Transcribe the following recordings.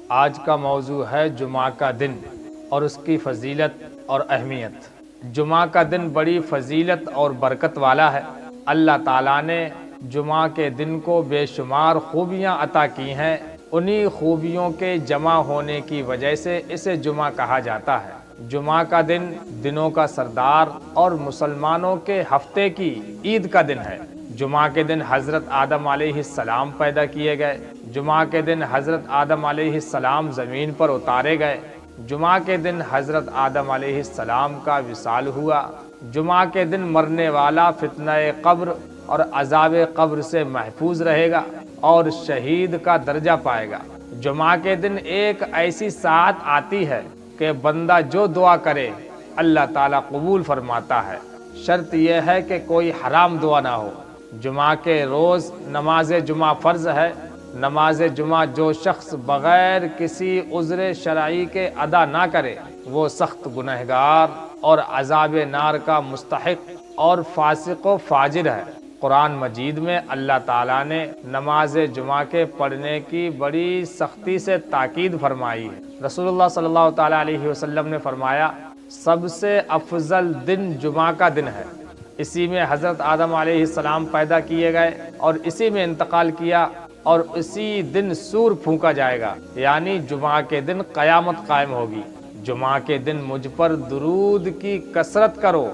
آج کا موضوع ہے جمعہ کا دن اور اس کی فضیلت اور اہمیت۔ جمعہ کا دن بڑی فضیلت اور برکت والا ہے۔ اللہ تعالیٰ نے جمعہ کے دن کو بے شمار خوبیاں عطا کی ہیں۔ انہی خوبیوں کے جمع ہونے کی وجہ سے اسے جمعہ کہا جاتا ہے۔ جمعہ کا دن دنوں کا سردار اور مسلمانوں کے ہفتے کی عید کا دن ہے۔ جمعہ کے دن حضرت آدم علیہ السلام پیدا کیے گئے۔ جمعہ کے دن حضرت آدم علیہ السلام زمین پر اتارے گئے۔ جمعہ کے دن حضرت آدم علیہ السلام کا وصال ہوا۔ جمعہ کے دن مرنے والا فتنہ قبر اور عذاب قبر سے محفوظ رہے گا اور شہید کا درجہ پائے گا۔ جمعہ کے دن ایک ایسی ساعت آتی ہے کہ بندہ جو دعا کرے اللہ تعالیٰ قبول فرماتا ہے۔ شرط یہ ہے کہ کوئی حرام دعا نہ ہو۔ جمعہ کے روز نماز جمعہ فرض ہے۔ نماز جمعہ جو شخص بغیر کسی عذر شرعی کے ادا نہ کرے وہ سخت گنہگار اور عذاب نار کا مستحق اور فاسق و فاجر ہے۔ قرآن مجید میں اللہ تعالیٰ نے نماز جمعہ کے پڑھنے کی بڑی سختی سے تاکید فرمائی ہے۔ رسول اللہ صلی اللہ تعالیٰ علیہ وسلم نے فرمایا، سب سے افضل دن جمعہ کا دن ہے۔ اسی میں حضرت آدم علیہ السلام پیدا کیے گئے اور اسی میں انتقال کیا اور اسی دن سور پھونکا جائے گا، یعنی جمعہ کے دن قیامت قائم ہوگی۔ جمعہ کے دن مجھ پر درود کی کثرت کرو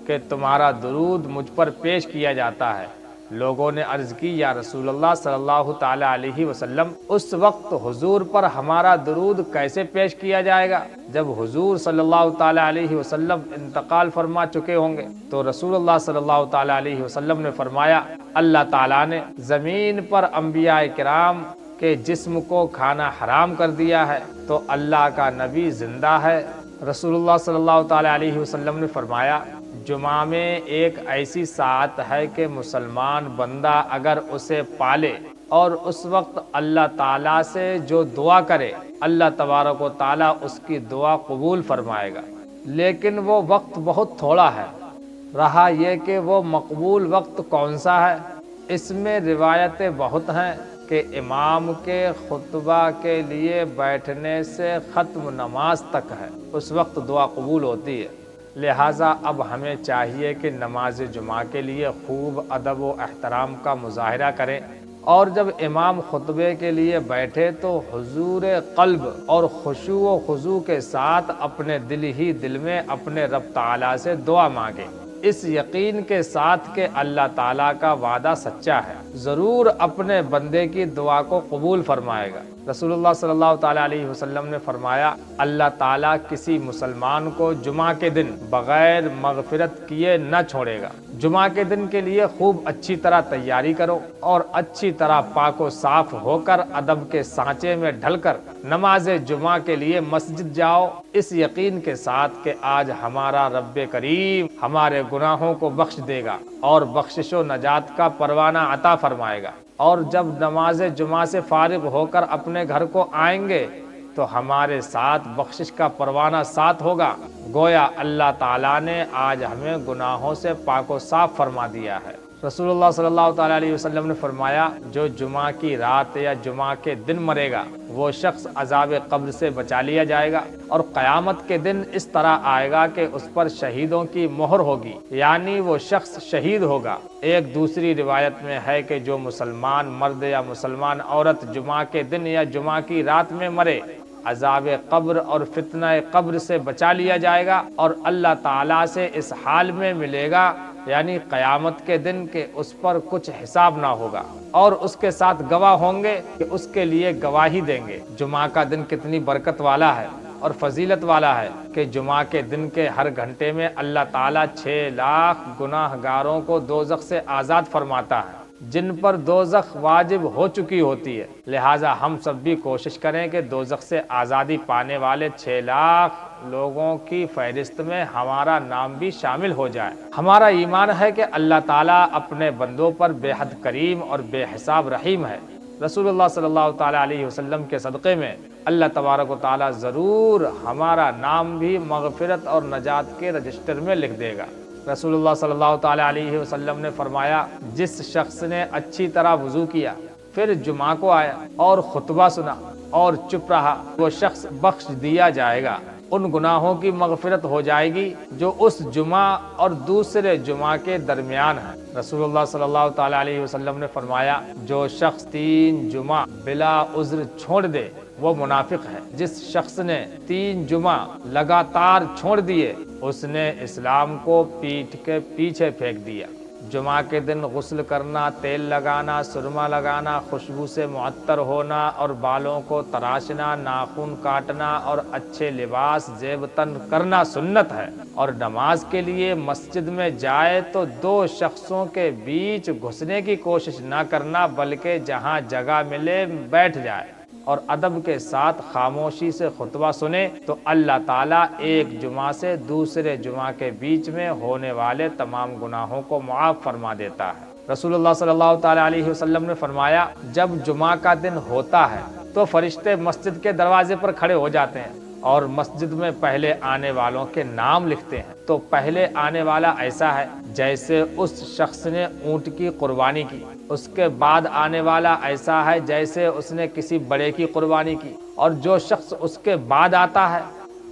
کہ تمہارا درود مجھ پر پیش کیا جاتا ہے۔ لوگوں نے عرض کی، یا رسول اللہ صلی اللہ تعالیٰ علیہ وسلم، اس وقت حضور پر ہمارا درود کیسے پیش کیا جائے گا جب حضور صلی اللہ تعالیٰ علیہ وسلم انتقال فرما چکے ہوں گے؟ تو رسول اللہ صلی اللہ تعالیٰ علیہ وسلم نے فرمایا، اللہ تعالیٰ نے زمین پر انبیاء کرام کے جسم کو کھانا حرام کر دیا ہے تو اللہ کا نبی زندہ ہے۔ رسول اللہ صلی اللہ تعالیٰ علیہ وسلم نے فرمایا، جمعہ میں ایک ایسی ساعت ہے کہ مسلمان بندہ اگر اسے پالے اور اس وقت اللہ تعالیٰ سے جو دعا کرے اللہ تبارک و تعالیٰ اس کی دعا قبول فرمائے گا، لیکن وہ وقت بہت تھوڑا ہے۔ رہا یہ کہ وہ مقبول وقت کون سا ہے، اس میں روایتیں بہت ہیں کہ امام کے خطبہ کے لیے بیٹھنے سے ختم نماز تک ہے، اس وقت دعا قبول ہوتی ہے۔ لہٰذا اب ہمیں چاہیے کہ نماز جمعہ کے لیے خوب ادب و احترام کا مظاہرہ کریں، اور جب امام خطبے کے لیے بیٹھے تو حضور قلب اور خشوع و خضوع کے ساتھ اپنے دل ہی دل میں اپنے رب تعالیٰ سے دعا مانگیں، اس یقین کے ساتھ کہ اللہ تعالیٰ کا وعدہ سچا ہے، ضرور اپنے بندے کی دعا کو قبول فرمائے گا۔ رسول اللہ صلی اللہ تعالیٰ علیہ وسلم نے فرمایا، اللہ تعالیٰ کسی مسلمان کو جمعہ کے دن بغیر مغفرت کیے نہ چھوڑے گا۔ جمعہ کے دن کے لیے خوب اچھی طرح تیاری کرو اور اچھی طرح پاک و صاف ہو کر ادب کے سانچے میں ڈھل کر نماز جمعہ کے لیے مسجد جاؤ، اس یقین کے ساتھ کہ آج ہمارا رب کریم ہمارے گناہوں کو بخش دے گا اور بخشش و نجات کا پروانہ عطا فرمائے گا، اور جب نماز جمعہ سے فارغ ہو کر اپنے گھر کو آئیں گے تو ہمارے ساتھ بخشش کا پروانہ ساتھ ہوگا، گویا اللہ تعالیٰ نے آج ہمیں گناہوں سے پاک و صاف فرما دیا ہے۔ رسول اللہ صلی اللہ تعالیٰ علیہ وسلم نے فرمایا، جو جمعہ کی رات یا جمعہ کے دن مرے گا وہ شخص عذاب قبر سے بچا لیا جائے گا، اور قیامت کے دن اس طرح آئے گا کہ اس پر شہیدوں کی مہر ہوگی، یعنی وہ شخص شہید ہوگا۔ ایک دوسری روایت میں ہے کہ جو مسلمان مرد یا مسلمان عورت جمعہ کے دن یا جمعہ کی رات میں مرے عذاب قبر اور فتنہ قبر سے بچا لیا جائے گا، اور اللہ تعالیٰ سے اس حال میں ملے گا، یعنی قیامت کے دن کہ اس پر کچھ حساب نہ ہوگا، اور اس کے ساتھ گواہ ہوں گے کہ اس کے لیے گواہی دیں گے۔ جمعہ کا دن کتنی برکت والا ہے اور فضیلت والا ہے کہ جمعہ کے دن کے ہر گھنٹے میں اللہ تعالیٰ 6 لاکھ گناہ گاروں کو دوزخ سے آزاد فرماتا ہے، جن پر دوزخ واجب ہو چکی ہوتی ہے۔ لہٰذا ہم سب بھی کوشش کریں کہ دوزخ سے آزادی پانے والے 6 لاکھ لوگوں کی فہرست میں ہمارا نام بھی شامل ہو جائے۔ ہمارا ایمان ہے کہ اللہ تعالیٰ اپنے بندوں پر بے حد کریم اور بے حساب رحیم ہے۔ رسول اللہ صلی اللہ تعالیٰ علیہ وسلم کے صدقے میں اللہ تبارک و تعالیٰ ضرور ہمارا نام بھی مغفرت اور نجات کے رجسٹر میں لکھ دے گا۔ رسول اللہ صلی اللہ تعالیٰ علیہ وسلم نے فرمایا، جس شخص نے اچھی طرح وضو کیا، پھر جمعہ کو آیا اور خطبہ سنا اور چپ رہا وہ شخص بخش دیا جائے گا، ان گناہوں کی مغفرت ہو جائے گی جو اس جمعہ اور دوسرے جمعہ کے درمیان ہے۔ رسول اللہ صلی اللہ تعالی علیہ وسلم نے فرمایا، جو شخص 3 جمعہ بلا عذر چھوڑ دے وہ منافق ہے۔ جس شخص نے 3 جمعہ لگاتار چھوڑ دیے اس نے اسلام کو پیٹھ کے پیچھے پھینک دیا۔ جمعہ کے دن غسل کرنا، تیل لگانا، سرما لگانا، خوشبو سے معطر ہونا اور بالوں کو تراشنا، ناخن کاٹنا اور اچھے لباس زیب تن کرنا سنت ہے، اور نماز کے لیے مسجد میں جائے تو 2 شخصوں کے بیچ گھسنے کی کوشش نہ کرنا بلکہ جہاں جگہ ملے بیٹھ جائے اور ادب کے ساتھ خاموشی سے خطبہ سنے تو اللہ تعالیٰ ایک جمعہ سے دوسرے جمعہ کے بیچ میں ہونے والے تمام گناہوں کو معاف فرما دیتا ہے۔ رسول اللہ صلی اللہ تعالیٰ علیہ وسلم نے فرمایا، جب جمعہ کا دن ہوتا ہے تو فرشتے مسجد کے دروازے پر کھڑے ہو جاتے ہیں اور مسجد میں پہلے آنے والوں کے نام لکھتے ہیں۔ تو پہلے آنے والا ایسا ہے جیسے اس شخص نے اونٹ کی قربانی کی، اس کے بعد آنے والا ایسا ہے جیسے اس نے کسی بڑے کی قربانی کی، اور جو شخص اس کے بعد آتا ہے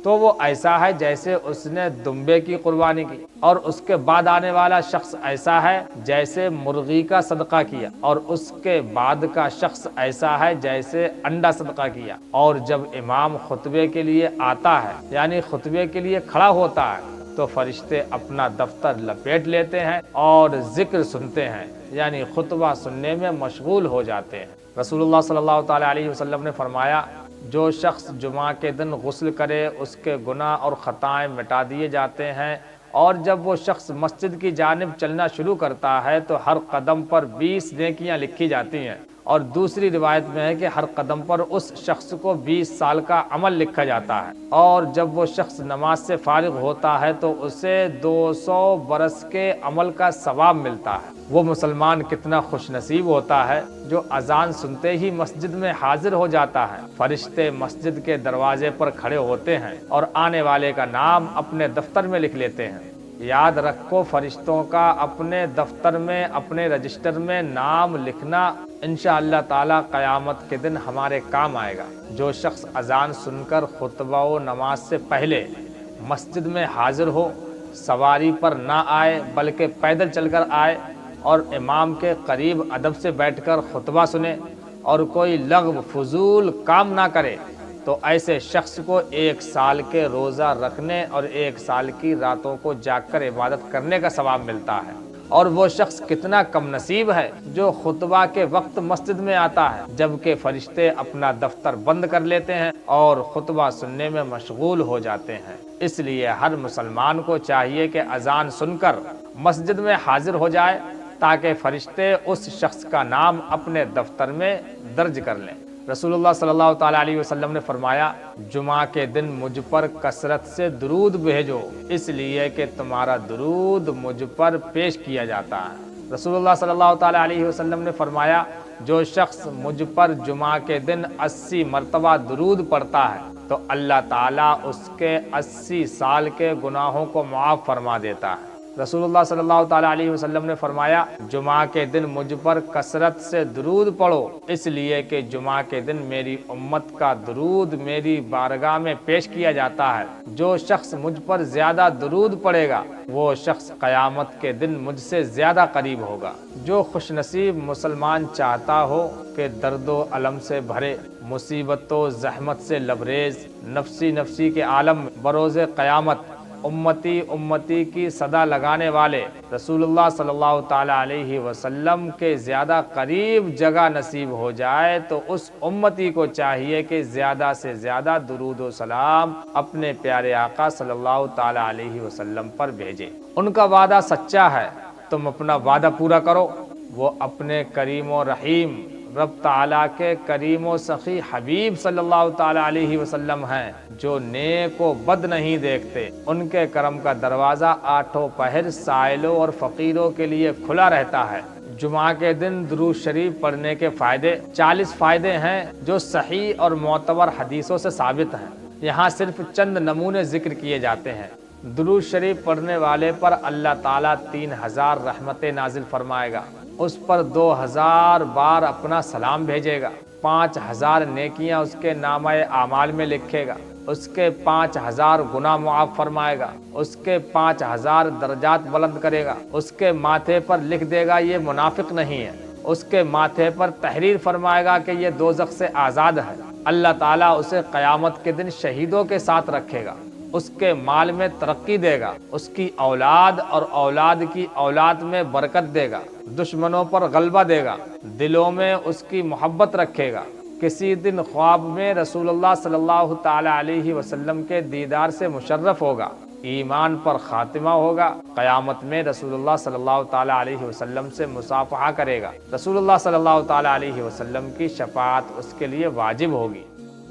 تو وہ ایسا ہے جیسے اس نے دمبے کی قربانی کی، اور اس کے بعد آنے والا شخص ایسا ہے جیسے مرغی کا صدقہ کیا، اور اس کے بعد کا شخص ایسا ہے جیسے انڈا صدقہ کیا۔ اور جب امام خطبے کے لیے آتا ہے یعنی خطبے کے لیے کھڑا ہوتا ہے تو فرشتے اپنا دفتر لپیٹ لیتے ہیں اور ذکر سنتے ہیں، یعنی خطبہ سننے میں مشغول ہو جاتے ہیں۔ رسول اللہ صلی اللہ تعالی علیہ وسلم نے فرمایا، جو شخص جمعہ کے دن غسل کرے اس کے گناہ اور خطائیں مٹا دیے جاتے ہیں، اور جب وہ شخص مسجد کی جانب چلنا شروع کرتا ہے تو ہر قدم پر 20 نیکیاں لکھی جاتی ہیں، اور دوسری روایت میں ہے کہ ہر قدم پر اس شخص کو 20 سال کا عمل لکھا جاتا ہے، اور جب وہ شخص نماز سے فارغ ہوتا ہے تو اسے 200 برس کے عمل کا ثواب ملتا ہے۔ وہ مسلمان کتنا خوش نصیب ہوتا ہے جو اذان سنتے ہی مسجد میں حاضر ہو جاتا ہے۔ فرشتے مسجد کے دروازے پر کھڑے ہوتے ہیں اور آنے والے کا نام اپنے دفتر میں لکھ لیتے ہیں۔ یاد رکھو، فرشتوں کا اپنے دفتر میں، اپنے رجسٹر میں نام لکھنا انشاءاللہ تعالی قیامت کے دن ہمارے کام آئے گا۔ جو شخص اذان سن کر خطبہ و نماز سے پہلے مسجد میں حاضر ہو، سواری پر نہ آئے بلکہ پیدل چل کر آئے اور امام کے قریب ادب سے بیٹھ کر خطبہ سنے اور کوئی لغو فضول کام نہ کرے تو ایسے شخص کو 1 سال کے روزہ رکھنے اور 1 سال کی راتوں کو جاگ کر عبادت کرنے کا ثواب ملتا ہے۔ اور وہ شخص کتنا کم نصیب ہے جو خطبہ کے وقت مسجد میں آتا ہے جبکہ فرشتے اپنا دفتر بند کر لیتے ہیں اور خطبہ سننے میں مشغول ہو جاتے ہیں۔ اس لیے ہر مسلمان کو چاہیے کہ اذان سن کر مسجد میں حاضر ہو جائے تاکہ فرشتے اس شخص کا نام اپنے دفتر میں درج کر لیں۔ رسول اللہ صلی اللہ تعالی علیہ وسلم نے فرمایا، جمعہ کے دن مجھ پر کثرت سے درود بھیجو اس لیے کہ تمہارا درود مجھ پر پیش کیا جاتا ہے۔ رسول اللہ صلی اللہ تعالی علیہ وسلم نے فرمایا، جو شخص مجھ پر جمعہ کے دن 80 مرتبہ درود پڑھتا ہے تو اللہ تعالیٰ اس کے 80 سال کے گناہوں کو معاف فرما دیتا ہے۔ رسول اللہ صلی اللہ تعالی علیہ وسلم نے فرمایا، جمعہ کے دن مجھ پر کثرت سے درود پڑھو اس لیے کہ جمعہ کے دن میری امت کا درود میری بارگاہ میں پیش کیا جاتا ہے۔ جو شخص مجھ پر زیادہ درود پڑھے گا وہ شخص قیامت کے دن مجھ سے زیادہ قریب ہوگا۔ جو خوش نصیب مسلمان چاہتا ہو کہ درد و الم سے بھرے، مصیبت و زحمت سے لبریز، نفسی نفسی کے عالم میں بروز قیامت امتی امتی کی صدا لگانے والے رسول اللہ صلی اللہ تعالی علیہ وسلم کے زیادہ قریب جگہ نصیب ہو جائے تو اس امتی کو چاہیے کہ زیادہ سے زیادہ درود و سلام اپنے پیارے آقا صلی اللہ تعالی علیہ وسلم پر بھیجیں۔ ان کا وعدہ سچا ہے، تم اپنا وعدہ پورا کرو۔ وہ اپنے کریم و رحیم رب تعالیٰ کے کریم و سخی حبیب صلی اللہ تعالی علیہ وسلم ہیں جو نیک و بد نہیں دیکھتے۔ ان کے کرم کا دروازہ 8 پہر سائلوں اور فقیروں کے لیے کھلا رہتا ہے۔ جمعہ کے دن درود شریف پڑھنے کے فائدے 40 فائدے ہیں جو صحیح اور معتبر حدیثوں سے ثابت ہیں۔ یہاں صرف چند نمونے ذکر کیے جاتے ہیں۔ درود شریف پڑھنے والے پر اللہ تعالیٰ 3000 رحمتیں نازل فرمائے گا، اس پر 2000 بار اپنا سلام بھیجے گا۔ 5000 نیکیاں اس کے نامہ اعمال میں لکھے گا، اس کے 5000 گناہ معاف فرمائے گا، اس کے 5000 درجات بلند کرے گا، اس کے ماتھے پر لکھ دے گا یہ منافق نہیں ہے، اس کے ماتھے پر تحریر فرمائے گا کہ یہ دوزخ سے آزاد ہے۔ اللہ تعالیٰ اسے قیامت کے دن شہیدوں کے ساتھ رکھے گا، اس کے مال میں ترقی دے گا، اس کی اولاد اور اولاد کی اولاد میں برکت دے گا، دشمنوں پر غلبہ دے گا، دلوں میں اس کی محبت رکھے گا۔ کسی دن خواب میں رسول اللہ صلی اللہ تعالی علیہ وسلم کے دیدار سے مشرف ہوگا، ایمان پر خاتمہ ہوگا، قیامت میں رسول اللہ صلی اللہ تعالی علیہ وسلم سے مصافحہ کرے گا، رسول اللہ صلی اللہ تعالی علیہ وسلم کی شفاعت اس کے لیے واجب ہوگی۔